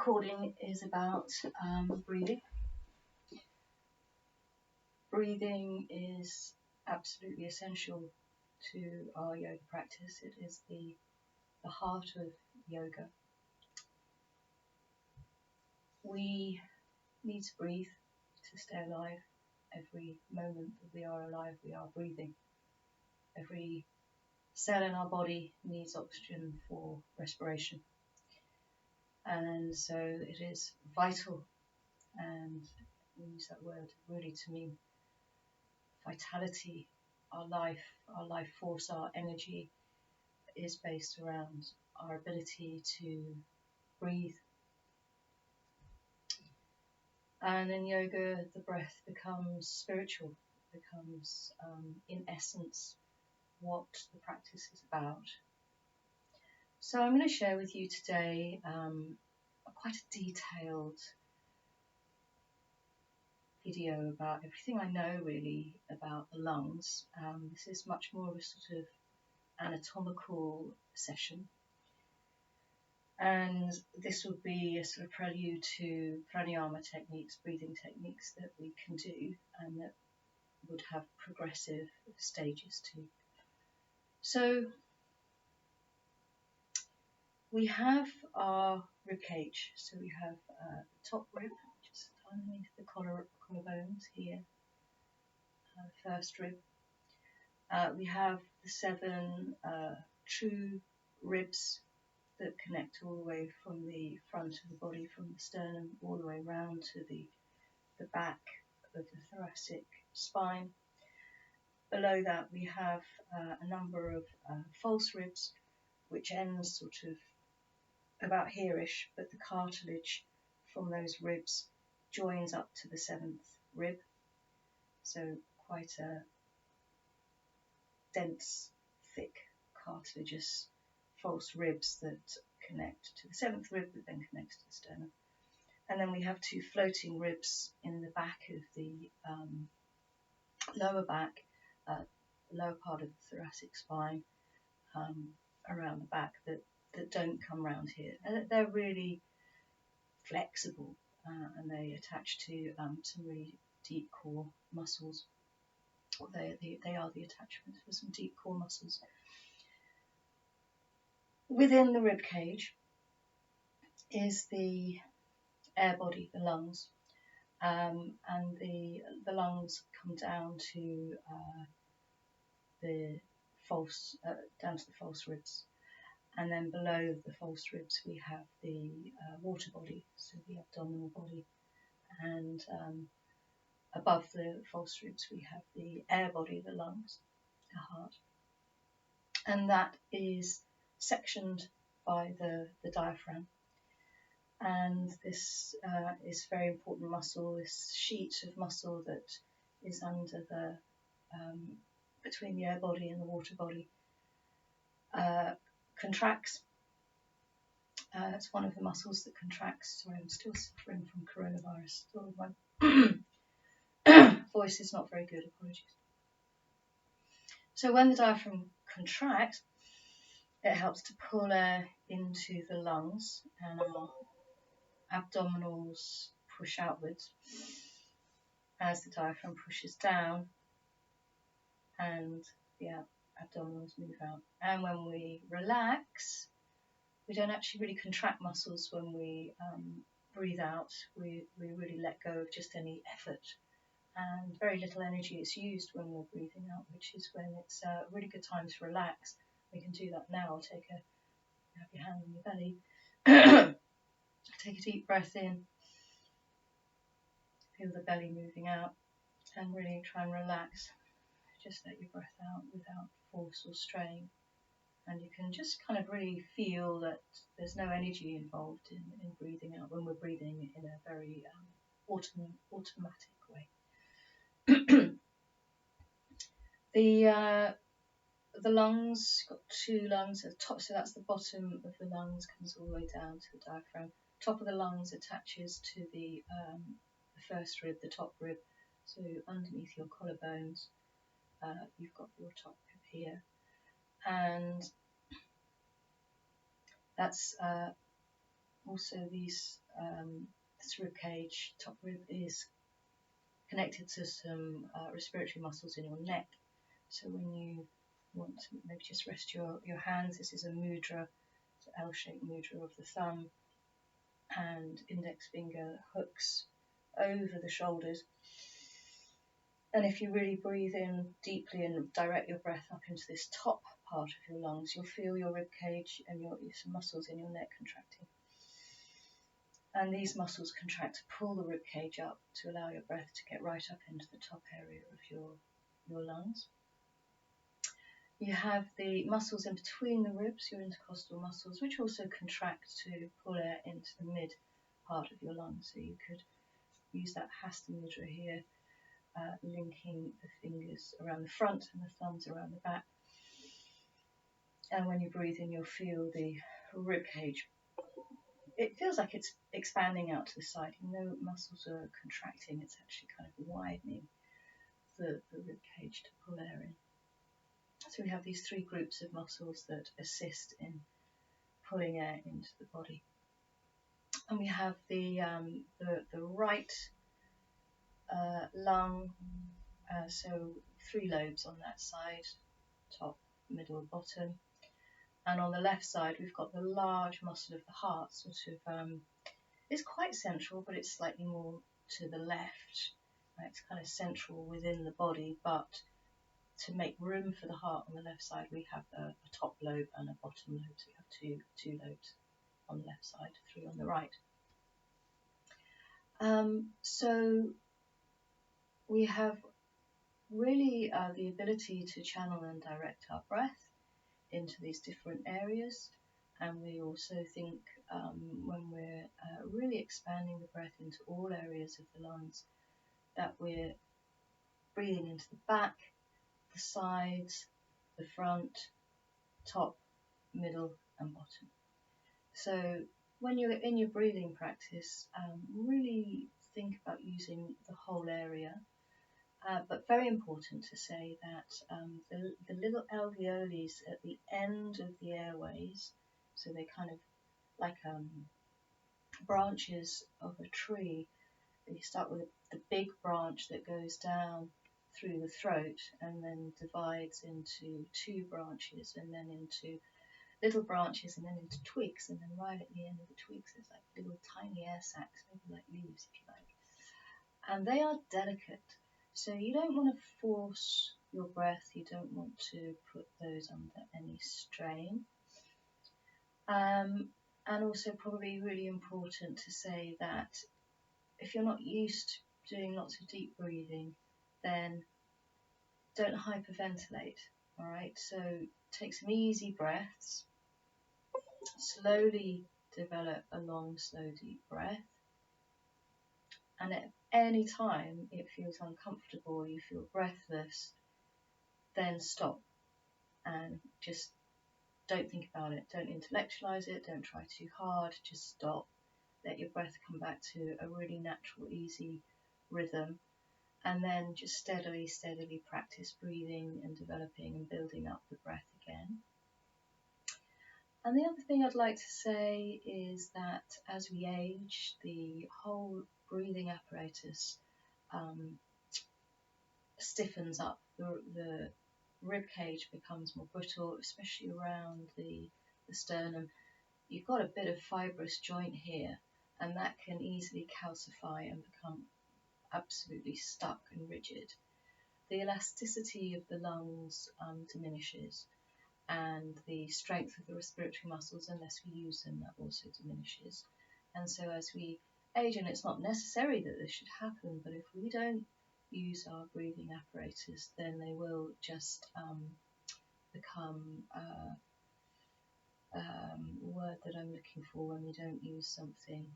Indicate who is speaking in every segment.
Speaker 1: recording is about breathing. Breathing is absolutely essential to our yoga practice. It is the heart of yoga. We need to breathe to stay alive. Every moment that we are alive, we are breathing. Every cell in our body needs oxygen for respiration. And so it is vital, and we use that word really to mean vitality. Our life force, our energy is based around our ability to breathe. And in yoga, the breath becomes spiritual, becomes in essence what the practice is about. So I'm going to share with you today quite a detailed video about everything I know really about the lungs. This is much more of a sort of anatomical session, and this will be a sort of prelude to pranayama techniques, breathing techniques that we can do and that would have progressive stages too. So we have our rib cage. So we have the top rib, just underneath the collarbones here, first rib. We have the 7 true ribs that connect all the way from the front of the body, from the sternum, all the way round to the back of the thoracic spine. Below that we have a number of false ribs, which ends sort of about here-ish, but the cartilage from those ribs joins up to the 7th rib. So quite a dense, thick, cartilaginous false ribs that connect to the 7th rib that then connects to the sternum. And then we have 2 floating ribs in the back of the lower back, lower part of the thoracic spine, around the back that don't come round here. And they're really flexible and they attach to some really deep core muscles. They are the attachment for some deep core muscles. Within the rib cage is the air body, the lungs, and the lungs come down to the false ribs, and then below the false ribs we have the water body, so the abdominal body, and above the false ribs we have the air body, the lungs, the heart, and that is sectioned by the diaphragm. And this is a very important muscle. This sheet of muscle that is under the between the air body and the water body contracts. It's one of the muscles that contracts. Sorry, I'm still suffering from coronavirus. Still, my voice is not very good. Apologies. So when the diaphragm contracts, it helps to pull air into the lungs, and our abdominals push outwards as the diaphragm pushes down, and the abdominals move out. And when we relax, we don't actually really contract muscles when we breathe out. We really let go of just any effort, and very little energy is used when we're breathing out, which is when it's a really good time to relax. We can do that now. Have your hand on your belly. Take a deep breath in, feel the belly moving out, and really try and relax. Just let your breath out without force or strain. And you can just kind of really feel that there's no energy involved in breathing out when we're breathing in a very automatic way. The lungs, got 2 lungs at the top, so that's the bottom of the lungs, comes all the way down to the diaphragm. Top of the lungs attaches to the first rib, the top rib, so underneath your collarbones you've got your top rib here, and that's also these this rib cage, top rib, is connected to some respiratory muscles in your neck. So when you want to maybe just rest your hands, this is a mudra, so L-shaped mudra of the thumb and index finger hooks over the shoulders. And if you really breathe in deeply and direct your breath up into this top part of your lungs, you'll feel your rib cage and some muscles in your neck contracting. And these muscles contract to pull the rib cage up to allow your breath to get right up into the top area of your lungs. You have the muscles in between the ribs, your intercostal muscles, which also contract to pull air into the mid part of your lungs. So you could use that Hasta Mudra here, linking the fingers around the front and the thumbs around the back. And when you breathe in, you'll feel the rib cage. It feels like it's expanding out to the side. Even though muscles are contracting, it's actually kind of widening the rib cage to pull air in. So we have these three groups of muscles that assist in pulling air into the body. And we have the right lung, so three lobes on that side, top, middle, bottom. And on the left side, we've got the large muscle of the heart, sort of, it's quite central, but it's slightly more to the left. It's kind of central within the body, but to make room for the heart on the left side, we have a top lobe and a bottom lobe. So we have two lobes on the left side, three on the right. So we have really the ability to channel and direct our breath into these different areas. And we also think when we're really expanding the breath into all areas of the lungs, that we're breathing into the back, the sides, the front, top, middle and bottom. So when you're in your breathing practice, really think about using the whole area. But very important to say that the little alveoles at the end of the airways, so they kind of like branches of a tree. You start with the big branch that goes down through the throat and then divides into two branches and then into little branches and then into twigs, and then right at the end of the twigs there's like little tiny air sacs, maybe like leaves if you like. And they are delicate, so you don't want to force your breath, you don't want to put those under any strain. And also probably really important to say that if you're not used to doing lots of deep breathing, then don't hyperventilate, all right? So take some easy breaths, slowly develop a long, slow, deep breath. And at any time it feels uncomfortable, you feel breathless, then stop and just don't think about it. Don't intellectualize it, don't try too hard, just stop. Let your breath come back to a really natural, easy rhythm. And then just steadily practice breathing and developing and building up the breath again. And the other thing I'd like to say is that as we age, the whole breathing apparatus stiffens up. The rib cage becomes more brittle, especially around the sternum. You've got a bit of fibrous joint here, and that can easily calcify and become absolutely stuck and rigid. The elasticity of the lungs diminishes, and the strength of the respiratory muscles, unless we use them, that also diminishes. And so as we age, and it's not necessary that this should happen, but if we don't use our breathing apparatus, then they will just become word that I'm looking for when we don't use something,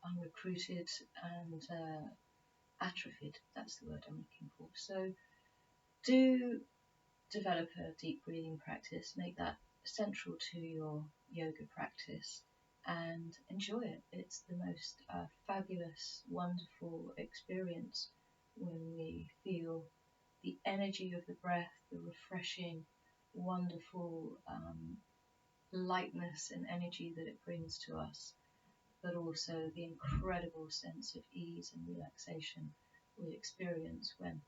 Speaker 1: unrecruited and atrophied. That's the word I'm looking for. So do develop a deep breathing practice, make that central to your yoga practice and enjoy it. It's the most fabulous, wonderful experience when we feel the energy of the breath, the refreshing, wonderful lightness and energy that it brings to us, but also the incredible sense of ease and relaxation we experience when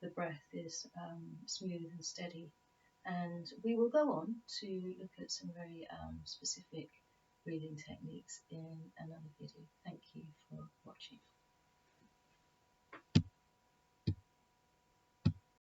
Speaker 1: the breath is smooth and steady. And we will go on to look at some very specific breathing techniques in another video. Thank you for watching.